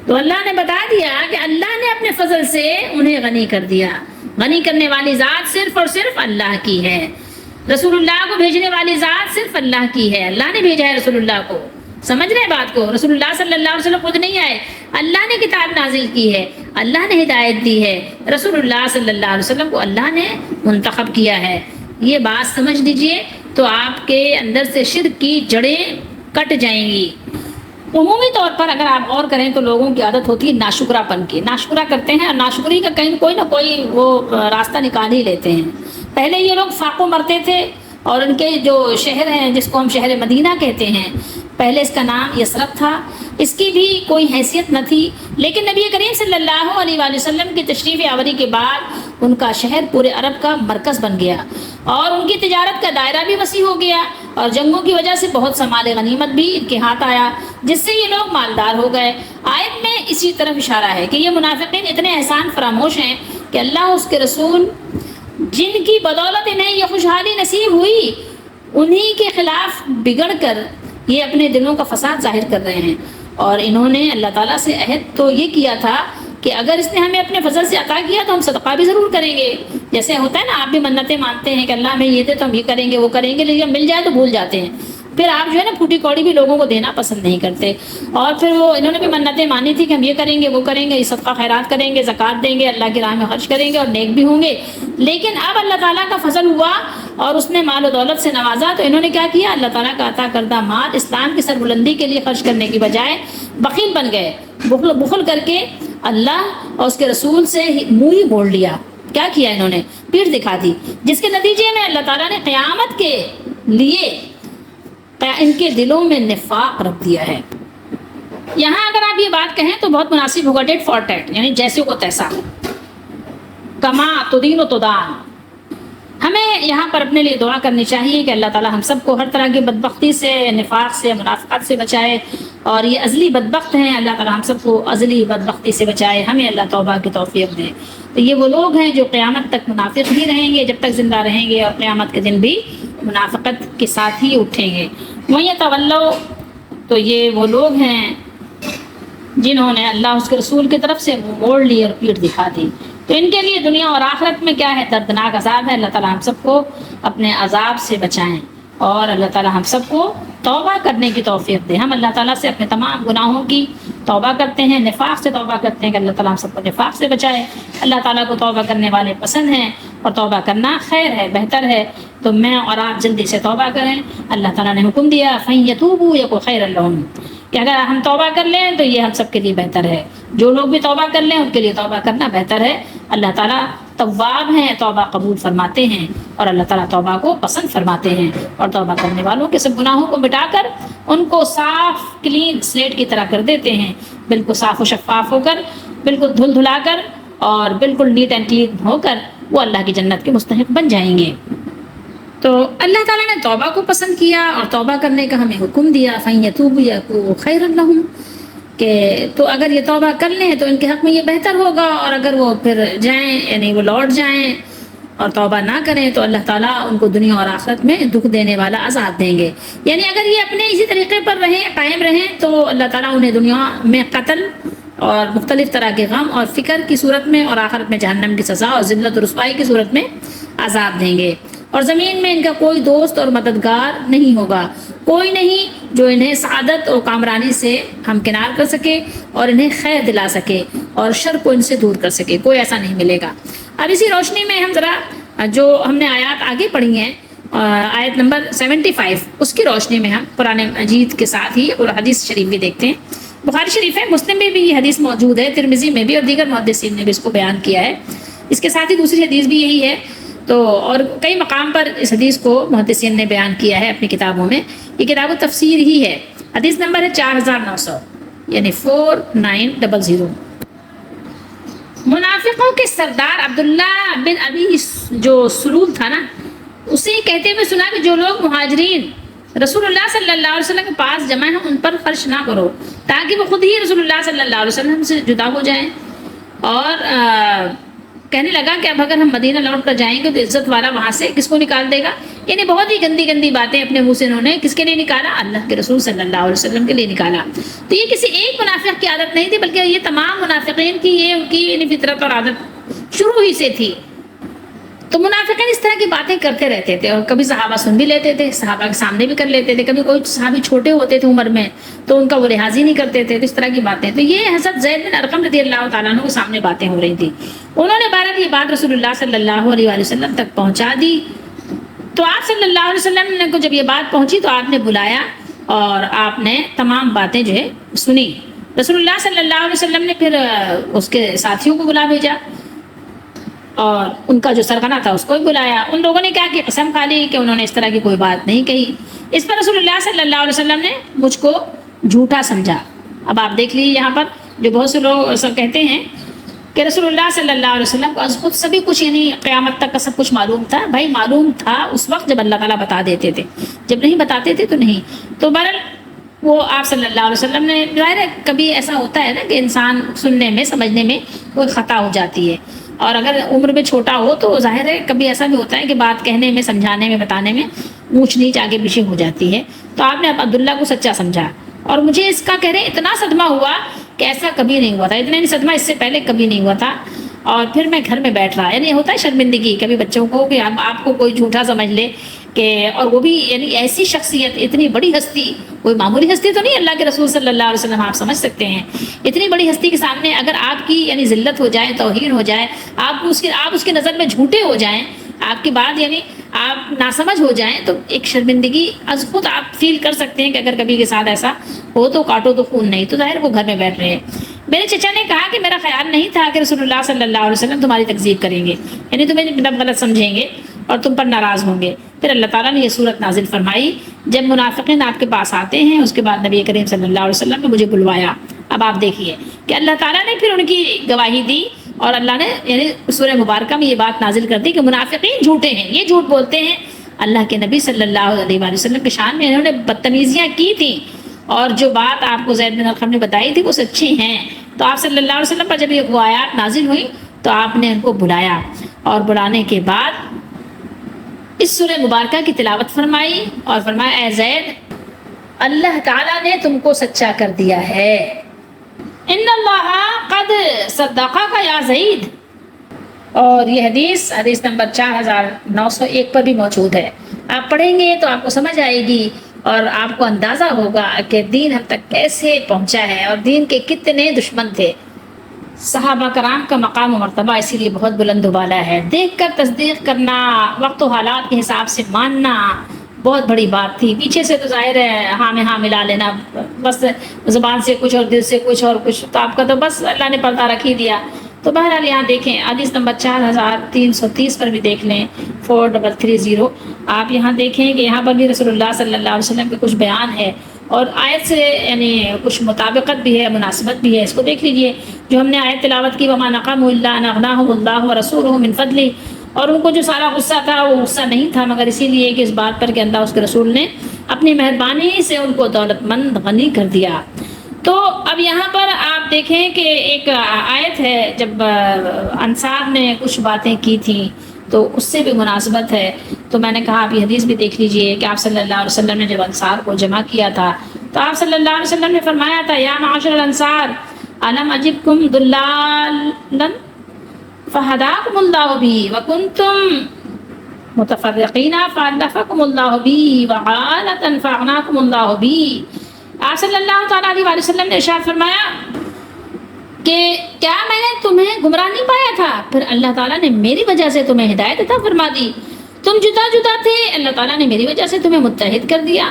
تو اللہ نے بتا دیا کہ اللہ نے اپنے فضل سے انہیں غنی کر دیا. غنی کرنے والی ذات صرف اور صرف اللہ کی ہے. رسول اللہ کو بھیجنے والی ذات صرف اللہ کی ہے، اللہ نے بھیجا ہے رسول اللہ کو. سمجھ رہے بات کو؟ رسول اللہ صلی اللہ علیہ وسلم خود نہیں آئے، اللہ نے کتاب نازل کی ہے، اللہ نے ہدایت دی ہے، رسول اللہ صلی اللہ علیہ وسلم کو اللہ نے منتخب کیا ہے. یہ بات سمجھ لیجئے تو آپ کے اندر سے شرک کی جڑیں کٹ جائیں گی. عمومی طور پر اگر آپ غور کریں تو لوگوں کی عادت ہوتی ہے ناشکرا پن کی، ناشکرا کرتے ہیں اور ناشکری کا کہیں کوئی نہ کوئی وہ راستہ نکال ہی لیتے ہیں. پہلے یہ لوگ فاقوں مرتے تھے اور ان کے جو شہر ہیں جس کو ہم شہر مدینہ کہتے ہیں، پہلے اس کا نام یثرب تھا، اس کی بھی کوئی حیثیت نہ تھی، لیکن نبی کریم صلی اللہ علیہ وآلہ وسلم کی تشریف آوری کے بعد ان کا شہر پورے عرب کا مرکز بن گیا اور ان کی تجارت کا دائرہ بھی وسیع ہو گیا اور جنگوں کی وجہ سے بہت سا مال غنیمت بھی ان کے ہاتھ آیا، جس سے یہ لوگ مالدار ہو گئے. آیت میں اسی طرف اشارہ ہے کہ یہ منافقین اتنے احسان فراموش ہیں کہ اللہ اس کے رسول جن کی بدولت انہیں یہ خوشحالی نصیب ہوئی انہی کے خلاف بگڑ کر یہ اپنے دلوں کا فساد ظاہر کر رہے ہیں، اور انہوں نے اللہ تعالیٰ سے عہد تو یہ کیا تھا کہ اگر اس نے ہمیں اپنے فضل سے عطا کیا تو ہم صدقہ بھی ضرور کریں گے. جیسے ہوتا ہے نا، آپ بھی منتیں مانتے ہیں کہ اللہ ہمیں یہ دے تو ہم یہ کریں گے وہ کریں گے، لیکن مل جائے تو بھول جاتے ہیں. پھر آپ جو ہے نا پھوٹی کوڑی بھی لوگوں کو دینا پسند نہیں کرتے. اور پھر وہ انہوں نے بھی منتیں مانی تھی کہ ہم یہ کریں گے وہ کریں گے، یہ صدقہ خیرات کریں گے، زکوٰۃ دیں گے، اللہ کی راہ میں خرچ کریں گے اور نیک بھی ہوں گے. لیکن اب اللہ تعالیٰ کا فضل ہوا اور اس نے مال و دولت سے نوازا، تو انہوں نے کیا کیا؟ اللہ تعالیٰ کا عطا کردہ مال اسلام کی سربلندی کے لیے خرچ کرنے کی بجائے بخیل بن گئے. بخل کر کے اللہ اور اس کے رسول سے منہ ہی موڑ لیا. کیا کیا انہوں نے؟ پیٹھ دکھا دی، جس کے نتیجے میں اللہ تعالیٰ نے قیامت کے لیے ان کے دلوں میں نفاق رکھ دیا ہے. یہاں اگر آپ یہ بات کہیں تو بہت مناسب ہوگا، ڈیٹ فار ٹیٹ، یعنی جیسے کو تیسا، کما تدین و تدان. ہمیں یہاں پر اپنے لیے دعا کرنی چاہیے کہ اللہ تعالیٰ ہم سب کو ہر طرح کی بدبختی سے، نفاق سے، منافقت سے بچائے. اور یہ ازلی بدبخت ہیں، اللہ تعالیٰ ہم سب کو ازلی بدبختی سے بچائے. ہمیں اللہ توبہ کی توفیق دے. تو یہ وہ لوگ ہیں جو قیامت تک منافق ہی رہیں گے جب تک زندہ رہیں گے، اور قیامت کے دن بھی منافقت کے ساتھ ہی اٹھیں گے. وہیں تولو، تو یہ وہ لوگ ہیں جنہوں نے اللہ اس کے رسول کی طرف سے منہ موڑ لی اور پیٹھ دکھا دی. تو ان کے لیے دنیا اور آخرت میں کیا ہے؟ دردناک عذاب ہے. اللہ تعالیٰ ہم سب کو اپنے عذاب سے بچائیں، اور اللہ تعالیٰ ہم سب کو توبہ کرنے کی توفیق دے. ہم اللہ تعالیٰ سے اپنے تمام گناہوں کی توبہ کرتے ہیں، نفاق سے توبہ کرتے ہیں کہ اللہ تعالیٰ ہم سب کو نفاق سے بچائے. اللہ تعالیٰ کو توبہ کرنے والے پسند ہیں، اور توبہ کرنا خیر ہے، بہتر ہے. تو میں اور آپ جلدی سے توبہ کریں. اللہ تعالیٰ نے حکم دیا فَإِن يَتُوبُوا يَكُنْ خَيْرًا لَهُمْ، کہ اگر ہم توبہ کر لیں تو یہ ہم سب کے لیے بہتر ہے. جو لوگ بھی توبہ کر لیں ان کے لیے توبہ کرنا بہتر ہے. اللہ تعالیٰ تواب ہیں، توبہ قبول فرماتے ہیں، اور اللہ تعالیٰ توبہ کو پسند فرماتے ہیں. اور توبہ کرنے والوں کے سب گناہوں کو مٹا کر ان کو صاف کلین سلیٹ کی طرح کر دیتے ہیں، بالکل صاف و شفاف ہو کر، بالکل دھل دھلا کر، اور بالکل نیٹ اینڈ کلین ہو کر وہ اللہ کی جنت کے مستحق بن جائیں گے. تو اللہ تعالیٰ نے توبہ کو پسند کیا اور توبہ کرنے کا ہمیں حکم دیا. فَإِن يَتُوبُوا يَكُنْ خَيْرًا لَهُمْ، کہ تو اگر یہ توبہ کر لیں تو ان کے حق میں یہ بہتر ہوگا. اور اگر وہ پھر جائیں، یعنی وہ لوٹ جائیں اور توبہ نہ کریں، تو اللہ تعالیٰ ان کو دنیا اور آخرت میں دکھ دینے والا عذاب دیں گے. یعنی اگر یہ اپنے اسی طریقے پر رہیں، قائم رہیں، تو اللہ تعالیٰ انہیں دنیا میں قتل اور مختلف طرح کے غم اور فکر کی صورت میں، اور آخرت میں جہنم کی سزا اور ذلت و رسوائی کی صورت میں عذاب دیں گے. اور زمین میں ان کا کوئی دوست اور مددگار نہیں ہوگا، کوئی نہیں جو انہیں سعادت اور کامرانی سے ہمکنار کر سکے اور انہیں خیر دلا سکے اور شر کو ان سے دور کر سکے. کوئی ایسا نہیں ملے گا. اب اسی روشنی میں ہم ذرا جو ہم نے آیات آگے پڑھی ہیں، آیت نمبر 75، اس کی روشنی میں ہم قرآن مجید کے ساتھ ہی اور حدیث شریف بھی دیکھتے ہیں. بخاری شریف ہے، مسلم میں بھی یہ حدیث موجود ہے، ترمذی میں بھی، اور دیگر محدثین نے بھی اس کو بیان کیا ہے. اس کے ساتھ ہی دوسری حدیث بھی یہی ہے. تو اور کئی مقام پر اس حدیث کو محدثین نے بیان کیا ہے اپنی کتابوں میں. یہ کتاب و تفسیر ہی ہے. حدیث نمبر ہے 4900، یعنی 4900. منافقوں کے سردار عبداللہ بن ابی جو سلول تھا نا، اسے کہتے ہوئے سنا کہ جو لوگ مہاجرین رسول اللہ صلی اللہ علیہ وسلم کے پاس جمع ہیں ان پر خرچ نہ کرو، تاکہ وہ خود ہی رسول اللہ صلی اللہ علیہ وسلم سے جدا ہو جائیں. اور کہنے لگا کہ اب اگر ہم مدینہ لوٹ کر جائیں گے تو عزت والا وہاں سے کس کو نکال دے گا. یعنی بہت ہی گندی گندی باتیں اپنے منہ سے انہوں نے کس کے لیے نکالا؟ اللہ کے رسول صلی اللہ علیہ وسلم کے لیے نکالا. تو یہ کسی ایک منافق کی عادت نہیں تھی، بلکہ یہ تمام منافقین کی یہ ان کی فطرت اور عادت شروع ہی سے تھی. تو منافقین اس طرح کی باتیں کرتے رہتے تھے، اور کبھی صحابہ سن بھی لیتے تھے، صحابہ کے سامنے بھی کر لیتے تھے. کبھی کوئی صحابی چھوٹے ہوتے تھے عمر میں تو ان کا وہ لحاظ ہی نہیں کرتے تھے. تو اس طرح کی باتیں، تو یہ حضرت زید بن ارقم رضی اللہ تعالیٰ عنہ کے سامنے باتیں ہو رہی تھی. انہوں نے بہرحال یہ بات رسول اللہ صلی اللہ علیہ وآلہ وسلم تک پہنچا دی. تو آپ صلی اللہ علیہ وسلم کو جب یہ بات پہنچی تو آپ نے بلایا اور آپ نے تمام باتیں جو ہے سنی. رسول اللہ صلی اللہ علیہ وسلم نے پھر اس کے ساتھیوں کو بلا بھیجا، اور ان کا جو سرغنہ تھا اس کو بھی بلایا. ان لوگوں نے کیا کہ قسم کھا لی کہ انہوں نے اس طرح کی کوئی بات نہیں کہی. اس پر رسول اللہ صلی اللہ علیہ وسلم نے مجھ کو جھوٹا سمجھا. اب آپ دیکھ لیجیے یہاں پر جو بہت سے لوگ ایسا کہتے ہیں کہ رسول اللہ صلی اللہ علیہ وسلم کو از خود سبھی کچھ، یعنی قیامت تک کا سب کچھ معلوم تھا. بھائی معلوم تھا اس وقت جب اللہ تعالیٰ بتا دیتے تھے، جب نہیں بتاتے تھے تو نہیں. تو بہرحال وہ آپ صلی اللہ علیہ وسلم نے، ظاہر ہے کبھی ایسا ہوتا ہے نا کہ انسان سننے میں سمجھنے میں کوئی خطا ہو جاتی ہے، اور اگر عمر میں چھوٹا ہو تو ظاہر ہے کبھی ایسا بھی ہوتا ہے کہ بات کہنے میں، سمجھانے میں، بتانے میں اونچ نیچ آگے پیچھے ہو جاتی ہے. تو آپ نے عبداللہ کو سچا سمجھا، اور مجھے اس کا کہہ رہے اتنا صدمہ ہوا کہ ایسا کبھی نہیں ہوا تھا، اتنا نہیں صدمہ اس سے پہلے کبھی نہیں ہوا تھا۔ اور پھر میں گھر میں بیٹھ رہا، یعنی ہوتا ہے شرمندگی کبھی بچوں کو کہ آپ کو کوئی جھوٹا سمجھ لے، کہ اور وہ بھی یعنی ایسی شخصیت، اتنی بڑی ہستی، کوئی معمولی ہستی تو نہیں، اللہ کے رسول صلی اللہ علیہ وسلم، آپ سمجھ سکتے ہیں اتنی بڑی ہستی کے سامنے اگر آپ کی یعنی ذلت ہو جائے، توہین ہو جائے، آپ اس کی نظر میں جھوٹے ہو جائیں، آپ کی بات یعنی آپ ناسمجھ ہو جائیں، تو ایک شرمندگی از خود آپ فیل کر سکتے ہیں کہ اگر کبھی کے ساتھ ایسا ہو تو کاٹو تو خون نہیں۔ تو ظاہر وہ گھر میں بیٹھ رہے ہیں۔ میرے چچا نے کہا کہ میرا خیال نہیں تھا کہ رسول اللہ صلی اللہ علیہ وسلم تمہاری تکذیب کریں گے، یعنی تمہیں جب غلط سمجھیں گے اور تم پر ناراض ہوں گے۔ پھر اللہ تعالیٰ نے یہ صورت نازل فرمائی، جب منافقین آپ کے پاس آتے ہیں، اس کے بعد نبی کریم صلی اللہ علیہ وسلم نے مجھے بلوایا۔ اب آپ دیکھیے کہ اللہ تعالیٰ نے پھر ان کی گواہی دی، اور اللہ نے یعنی سورہ مبارکہ میں یہ بات نازل کر دی کہ منافقین جھوٹے ہیں، یہ جھوٹ بولتے ہیں اللہ کے نبی صلی اللہ علیہ وآلہ وسلم کے شان میں، انہوں نے بدتمیزیاں کی تھیں، اور جو بات آپ کو زید بن ارقم نے بتائی تھی وہ سچی ہیں۔ تو آپ صلی اللہ علیہ وسلم پر جب یہ آیات نازل ہوئی تو آپ نے ان کو بلایا، اور بلانے کے بعد اس سورہ مبارکہ کی تلاوت فرمائی اور فرمایا اے زید، اللہ تعالیٰ نے تم کو سچا کر دیا ہے، ان اللہ قد صدقک یا زید۔ اور یہ حدیث نمبر 4901 پر بھی موجود ہے، آپ پڑھیں گے تو آپ کو سمجھ آئے گی اور آپ کو اندازہ ہوگا کہ دین ہم تک کیسے پہنچا ہے اور دین کے کتنے دشمن تھے۔ صحابہ کرام کا مقام و مرتبہ اسی لیے بہت بلند و بالا ہے، دیکھ کر تصدیق کرنا، وقت و حالات کے حساب سے ماننا بہت بڑی بات تھی۔ پیچھے سے تو ظاہر ہے ہاں میں ہاں ملا لینا، بس زبان سے کچھ اور دل سے کچھ اور کچھ، تو آپ کا تو بس اللہ نے پردہ رکھ ہی دیا۔ تو بہرحال یہاں دیکھیں حدیث نمبر 4330 پر بھی دیکھ لیں، 4330، آپ یہاں دیکھیں کہ یہاں پر بھی رسول اللہ صلی اللہ علیہ وسلم کے کچھ بیان ہے، اور آیت سے یعنی کچھ مطابقت بھی ہے، مناسبت بھی ہے، اس کو دیکھ لیجئے۔ جو ہم نے آیت تلاوت کی وَمَا نَقَمُوا إِلَّا أَنْ أَغْنَاهُمُ اللَّهُ وَرَسُولُهُ مِنْ فَضْلِهِ، اور ان کو جو سارا غصہ تھا وہ غصہ نہیں تھا مگر اسی لیے کہ اس بات پر کہ اللہ اس کے رسول نے اپنی مہربانی سے ان کو دولت مند غنی کر دیا۔ تو اب یہاں پر آپ دیکھیں کہ ایک آیت ہے، جب انصار نے کچھ باتیں کی تھیں تو اس سے بھی مناسبت ہے، تو میں نے کہا آپ یہ حدیث بھی دیکھ لیجئے کہ آپ صلی اللہ علیہ وسلم نے جب انصار کو جمع کیا تھا تو آپ صلی اللہ علیہ وسلم نے فرمایا تھا یا معاشر الانصار الم اجبکم ضلالا فہداکم اللہ بی وکنتم متفرقین فالفکم اللہ بی وعالتا فاغناکم اللہ بی۔ آپ صلی اللہ تعالیٰ علیہ وسلم نے ارشاد فرمایا کہ کیا میں نے تمہیں گمراہ نہیں پایا تھا، پھر اللہ تعالیٰ نے میری وجہ سے تمہیں ہدایت عطا فرما دی۔ تم جدا جدا تھے، اللہ تعالیٰ نے میری وجہ سے تمہیں متحد کر دیا،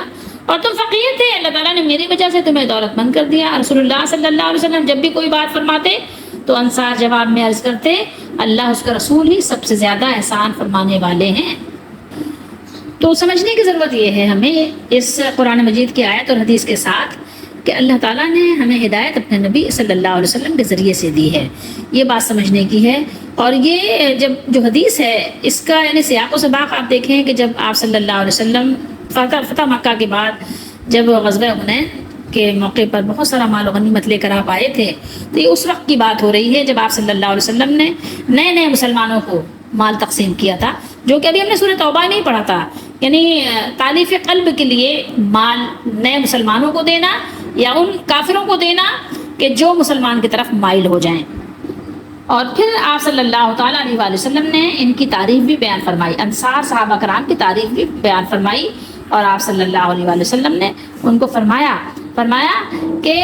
اور تم فقیر تھے، اللہ تعالیٰ نے میری وجہ سے تمہیں دولت مند کر دیا۔ رسول اللہ صلی اللہ علیہ وسلم جب بھی کوئی بات فرماتے تو انصار جواب میں عرض کرتے اللہ اس کا رسول ہی سب سے زیادہ احسان فرمانے والے ہیں۔ تو سمجھنے کی ضرورت یہ ہے ہمیں اس قرآن مجید کی آیت اور حدیث کے ساتھ کہ اللہ تعالیٰ نے ہمیں ہدایت اپنے نبی صلی اللہ علیہ وسلم کے ذریعے سے دی ہے، یہ بات سمجھنے کی ہے۔ اور یہ جو حدیث ہے اس کا یعنی سیاق و سباق آپ دیکھیں کہ جب آپ صلی اللہ علیہ وسلم فتح مکہ کے بعد جب غزوہ حنین کے موقع پر بہت سارا مال و غنیمت لے کر آپ آئے تھے، تو یہ اس وقت کی بات ہو رہی ہے جب آپ صلی اللہ علیہ وسلم نے نئے مسلمانوں کو مال تقسیم کیا تھا، جو کہ ابھی ہم نے سورہ توبہ نہیں پڑھا تھا، یعنی تالیف قلب کے لیے مال نئے مسلمانوں کو دینا یا ان کافروں کو دینا کہ جو مسلمان کی طرف مائل ہو جائیں۔ اور پھر آپ صلی اللہ تعالیٰ علیہ وآلہ وسلم نے ان کی تعریف بھی بیان فرمائی، انصار صحابہ کرام کی تعریف بھی بیان فرمائی، اور آپ صلی اللہ علیہ وآلہ وسلم نے ان کو فرمایا کہ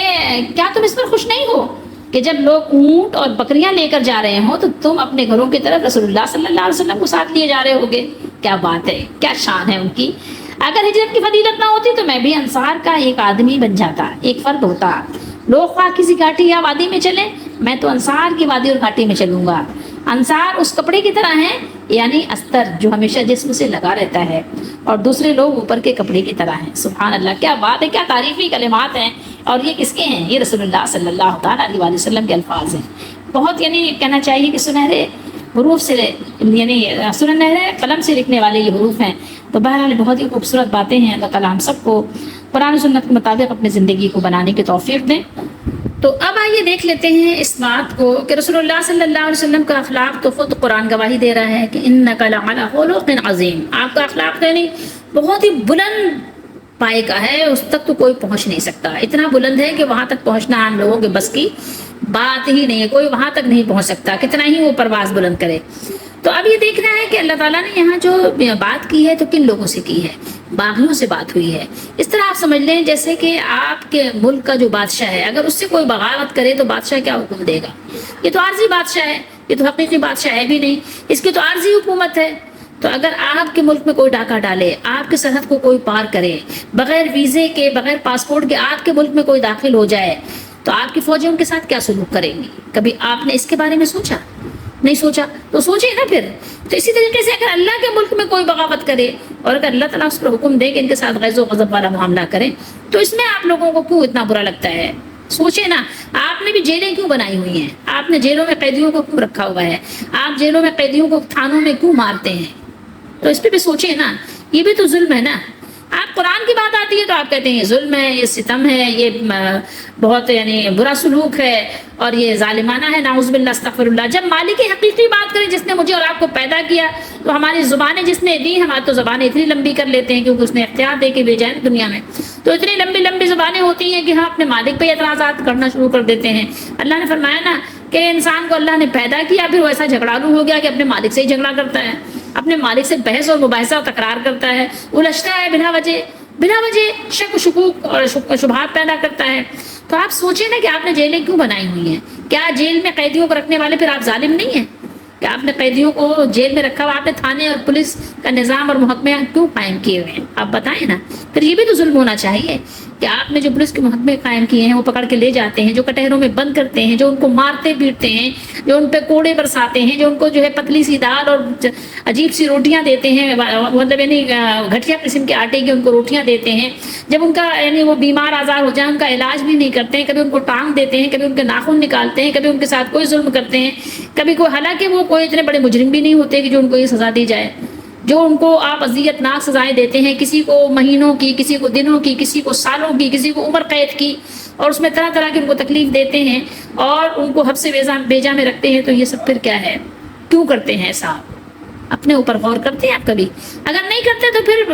کیا تم اس پر خوش نہیں ہو کہ جب لوگ اونٹ اور بکریاں لے کر جا رہے ہوں تو تم اپنے گھروں کی طرف رسول اللہ صلی اللہ علیہ وسلم کو ساتھ لیے جا رہے ہوگے؟ کیا بات ہے، کیا شان ہے ان کی۔ اگر ہجرت کی فضیلت نہ ہوتی تو میں بھی انصار کا ایک آدمی بن جاتا، ایک فرد ہوتا۔ لوگ خواہ کسی گھاٹی یا وادی میں چلیں، میں تو انصار کی وادی اور گھاٹی میں چلوں گا۔ انصار اس کپڑے کی طرح ہیں، یعنی استر جو ہمیشہ جسم سے لگا رہتا ہے، اور دوسرے لوگ اوپر کے کپڑے کی طرح ہیں۔ سبحان اللہ، کیا بات ہے، کیا تعریفی کلمات ہیں، اور یہ کس کے ہیں؟ یہ رسول اللہ صلی اللہ تعالیٰ علیہ وآلہ وسلم کے الفاظ ہیں۔ بہت یعنی کہنا چاہیے کہ سنہرے حروف سے یعنی سنہرے قلم سے لکھنے والے یہ حروف ہیں۔ تو بہرحال بہت ہی خوبصورت باتیں ہیں، اللہ تعالیٰ ہم سب کو قرآن و سنت کے مطابق اپنی زندگی کو بنانے کی توفیق دیں۔ تو اب آئیے دیکھ لیتے ہیں اس بات کو کہ رسول اللہ صلی اللہ علیہ وسلم کا اخلاق تو خود قرآن گواہی دے رہا ہے کہ انک لعلی خلق عظیم، آپ کا اخلاق یعنی بہت ہی بلند پائے کا ہے اس تک تو کوئی پہنچ نہیں سکتا، اتنا بلند ہے کہ وہاں تک پہنچنا ہم لوگوں کے بس کی بات ہی نہیں ہے، کوئی وہاں تک نہیں پہنچ سکتا کتنا ہی وہ پرواز بلند کرے۔ تو اب یہ دیکھنا ہے کہ اللہ تعالیٰ نے یہاں جو بات کی ہے تو کن لوگوں سے کی ہے، باغیوں سے بات ہوئی ہے۔ اس طرح آپ سمجھ لیں جیسے کہ آپ کے ملک کا جو بادشاہ ہے اگر اس سے کوئی بغاوت کرے تو بادشاہ کیا حکم دے گا؟ یہ تو عارضی بادشاہ ہے، یہ تو حقیقی بادشاہ ہے بھی نہیں، اس کی تو عارضی حکومت ہے۔ تو اگر آپ کے ملک میں کوئی ڈاکہ ڈالے، آپ کی سرحد کو کوئی پار کرے، بغیر ویزے کے بغیر پاسپورٹ کے آپ کے ملک میں کوئی داخل ہو جائے تو آپ کی فوجیں ان کے ساتھ کیا سلوک کریں گی؟ کبھی آپ نے اس کے بارے میں سوچا؟ نہیں سوچا تو سوچے نا پھر۔ تو اسی طریقے سے اگر اللہ کے ملک میں کوئی بغاوت کرے اور اگر اللہ تعالیٰ اس پر حکم دے کہ ان کے ساتھ غیظ و غضب والا معاملہ کریں تو اس میں آپ لوگوں کو کیوں اتنا برا لگتا ہے؟ سوچے نا، آپ نے بھی جیلیں کیوں بنائی ہوئی ہیں؟ آپ نے جیلوں میں قیدیوں کو کیوں رکھا ہوا ہے؟ آپ جیلوں میں قیدیوں کو تھانوں میں کیوں مارتے ہیں؟ تو اس پہ بھی سوچے نا، یہ بھی تو ظلم ہے نا۔ آپ قرآن کی بات آتی ہے تو آپ کہتے ہیں یہ ظلم ہے، یہ ستم ہے، یہ بہت یعنی برا سلوک ہے اور یہ ظالمانہ ہے، نعوذ باللہ استغفر اللہ۔ جب مالک حقیقی بات کریں جس نے مجھے اور آپ کو پیدا کیا تو ہماری زبانیں جس نے دی، ہماری تو زبانیں اتنی لمبی کر لیتے ہیں کیونکہ اس نے اختیار دے کے بھیجا ہے دنیا میں، تو اتنی لمبی لمبی زبانیں ہوتی ہیں کہ ہم اپنے مالک پہ اعتراضات کرنا شروع کر دیتے ہیں۔ اللہ نے فرمایا نا کہ انسان کو اللہ نے پیدا کیا پھر وہ ایسا جھگڑالو ہو گیا کہ اپنے مالک سے ہی جھگڑا کرتا ہے، اپنے مالک سے بحث اور مباحثہ اور تکرار کرتا ہے، الجھتا ہے بلا وجہ شک و شکوک اور شبہات پیدا کرتا ہے۔ تو آپ سوچیں نا کہ آپ نے جیلیں کیوں بنائی ہوئی ہیں؟ کیا جیل میں قیدیوں کو رکھنے والے پھر آپ ظالم نہیں ہیں؟ کہ آپ نے قیدیوں کو جیل میں رکھا ہوا، آپ نے تھانے اور پولیس کا نظام اور محکمے کیوں قائم کیے ہوئے ہیں؟ آپ بتائیں نا، پھر یہ بھی تو ظلم ہونا چاہیے کہ آپ نے جو پولیس کے محکمے قائم کیے ہیں وہ پکڑ کے لے جاتے ہیں، جو کٹہروں میں بند کرتے ہیں، جو ان کو مارتے پیٹتے ہیں، جو ان پہ کوڑے برساتے ہیں، جو ان کو جو ہے پتلی سی دال اور عجیب سی روٹیاں دیتے ہیں، مطلب یعنی گھٹیا قسم کے آٹے کی ان کو روٹیاں دیتے ہیں، جب ان کا یعنی وہ بیمار آزار ہو جائے ان کا علاج بھی نہیں کرتے ہیں، کبھی ان کو ٹانگ دیتے ہیں، کبھی ان کے ناخن نکالتے ہیں، کبھی ان کے ساتھ کوئی ظلم کرتے ہیں، کبھی کوئی، حالانکہ وہ کوئی اتنے بڑے مجرم بھی نہیں ہوتے کہ جو ان کو یہ سزا دی جائے، جو ان کو آپ اذیت ناک سزائیں دیتے ہیں، کسی کو مہینوں کی، کسی کو دنوں کی، کسی کو سالوں کی، کسی کو عمر قید کی، اور اس میں طرح طرح کی ان کو تکلیف دیتے ہیں اور ان کو حبس بیجا میں رکھتے ہیں، تو یہ سب پھر کیا ہے؟ کیوں کرتے ہیں ایسا؟ اپنے اوپر غور کرتے ہیں آپ کبھی؟ اگر نہیں کرتے تو پھر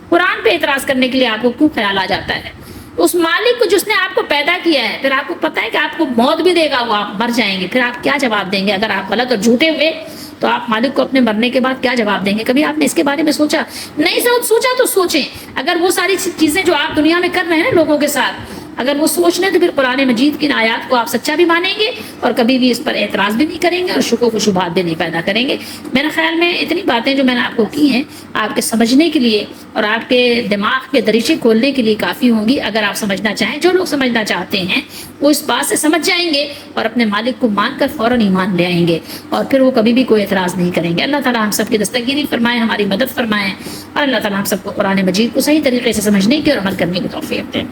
قرآن پہ اعتراض کرنے کے لیے آپ کو کیوں خیال آ جاتا ہے؟ اس مالک کو جس نے آپ کو پیدا کیا ہے، پھر آپ کو پتہ ہے کہ آپ کو موت بھی دے گا، وہ آپ مر جائیں گے، پھر آپ کیا جواب دیں گے؟ اگر آپ غلط اور جھوٹے ہوئے تو آپ مالک کو اپنے مرنے کے بعد کیا جواب دیں گے؟ کبھی آپ نے اس کے بارے میں سوچا؟ نہیں سوچا تو سوچیں۔ اگر وہ ساری چیزیں جو آپ دنیا میں کر رہے ہیں لوگوں کے ساتھ اگر وہ سوچ لیں تو پھر قرآن مجید کی آیات کو آپ سچا بھی مانیں گے اور کبھی بھی اس پر اعتراض بھی نہیں کریں گے اور شکوک و شبہات بھی نہیں پیدا کریں گے۔ میرے خیال میں اتنی باتیں جو میں نے آپ کو کی ہیں آپ کے سمجھنے کے لیے اور آپ کے دماغ کے دریچے کھولنے کے لیے کافی ہوں گی۔ اگر آپ سمجھنا چاہیں، جو لوگ سمجھنا چاہتے ہیں وہ اس بات سے سمجھ جائیں گے اور اپنے مالک کو مان کر فوراً ایمان لے آئیں گے اور پھر وہ کبھی بھی کوئی اعتراض نہیں کریں گے۔ اللہ تعالیٰ ہم سب کی دستگیری فرمائے، ہماری مدد فرمائے اور اللہ تعالیٰ ہم سب کو قرآن مجید کو صحیح طریقے سے سمجھنے کی اور عمل کرنے کی توفیق دے۔